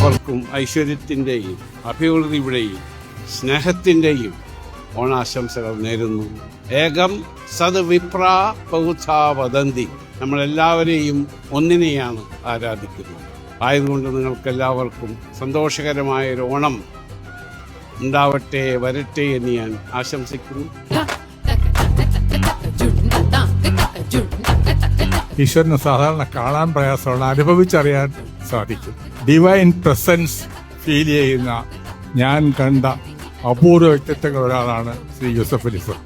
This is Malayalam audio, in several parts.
അവർക്കും ഐശ്വര്യത്തിൻ്റെയും അഭിവൃദ്ധിയുടെയും സ്നേഹത്തിൻ്റെയും ഓണാശംസകൾ നേരുന്നു. ഏകം സത് വിപ്രാ ബഹുധാ വദന്തി. നമ്മളെല്ലാവരെയും ഒന്നിനെയാണ് ആരാധിക്കുന്നത്. ആയതുകൊണ്ട് നിങ്ങൾക്കെല്ലാവർക്കും സന്തോഷകരമായൊരു ഓണം ഉണ്ടാവട്ടെ, വരട്ടെ എന്ന് ഞാൻ ആശംസിക്കുന്നു. ഈശ്വരനെ സാധാരണ കാണാൻ പ്രയാസമാണ്, അനുഭവിച്ചറിയാൻ സാധിക്കും. ഡിവൈൻ പ്രസൻസ് ഫീൽ ചെയ്യുന്ന ഞാൻ കണ്ട അപൂർവ വ്യക്തിത്വങ്ങൾ ഒരാളാണ് ശ്രീ യൂസഫ് അലി സർ.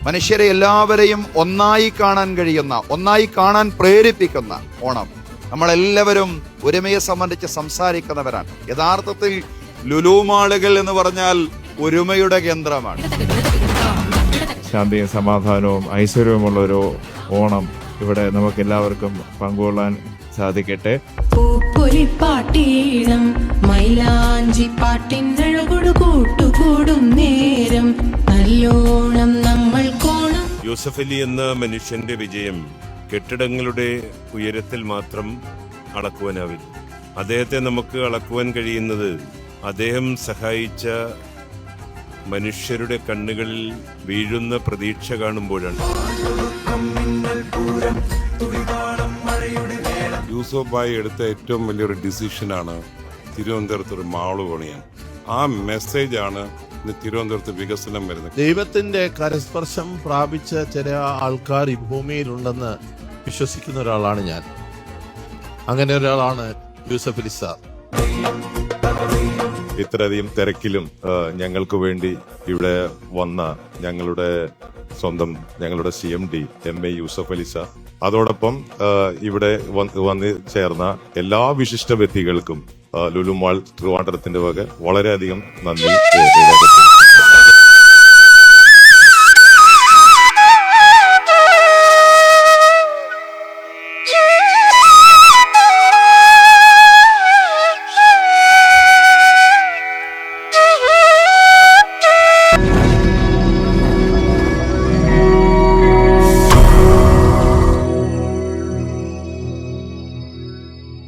മനുഷ്യരെ എല്ലാവരെയും ഒന്നായി കാണാൻ കഴിയുന്ന, ഒന്നായി കാണാൻ പ്രേരിപ്പിക്കുന്ന ഓണം. നമ്മളെല്ലാവരും ഒരുമയെ സംബന്ധിച്ച് സംസാരിക്കുന്നവരാണ്. യഥാർത്ഥത്തിൽ ലുലു മാളുകൾ എന്ന് പറഞ്ഞാൽ ഒരുമയുടെ കേന്ദ്രമാണ്. ശാന്തിയും സമാധാനവും ഐശ്വര്യവുമുള്ളൊരു ഓണം ഇവിടെ നമുക്ക് എല്ലാവർക്കും പങ്കുകൊള്ളാൻ സാധിക്കട്ടെ. പൂപ്പൊലിപ്പാട്ടീണം മൈലാഞ്ചി പാട്ടിനഴകൊടു കൂട്ടുകൂടും നേരം നല്ലോണം നമ്മൾ കോണം. യൂസഫ് അലി എന്ന മനുഷ്യന്റെ വിജയം കെട്ടിടങ്ങളുടെ ഉയരത്തിൽ മാത്രം അളക്കുവാനാവില്ല. അദ്ദേഹത്തെ നമുക്ക് അളക്കുവാൻ കഴിയുന്നത് അദ്ദേഹം സഹായിച്ച മനുഷ്യരുടെ കണ്ണുകളിൽ വീഴുന്ന പ്രതീക്ഷ കാണുമ്പോഴാണ്. യൂസഫ് ഭായ് എടുത്ത ഏറ്റവും വലിയൊരു ഡിസിഷനാണ് തിരുവനന്തപുരത്ത് ഒരു മാള് പണിയാൻ. ആ മെസ്സേജാണ് ഇന്ന് തിരുവനന്തപുരത്ത് വികസനം വരുന്നത്. ദൈവത്തിന്റെ കരസ്പർശം പ്രാപിച്ച ചില ആൾക്കാർ ഈ ഭൂമിയിലുണ്ടെന്ന് വിശ്വസിക്കുന്ന ഒരാളാണ് ഞാൻ. അങ്ങനെ ഒരാളാണ് യൂസഫ് അലി സാർ. ഇത്രയധികം തിരക്കിലും ഞങ്ങൾക്ക് വേണ്ടി ഇവിടെ വന്ന ഞങ്ങളുടെ സ്വന്തം ഞങ്ങളുടെ CMD MA Yusuf Ali sir, അതോടൊപ്പം ഇവിടെ വന്ന് ചേർന്ന എല്ലാ വിശിഷ്ട വ്യക്തികൾക്കും ലുലു മാൾ ട്രിവാൻഡ്രത്തിന്റെ വക വളരെയധികം നന്ദി.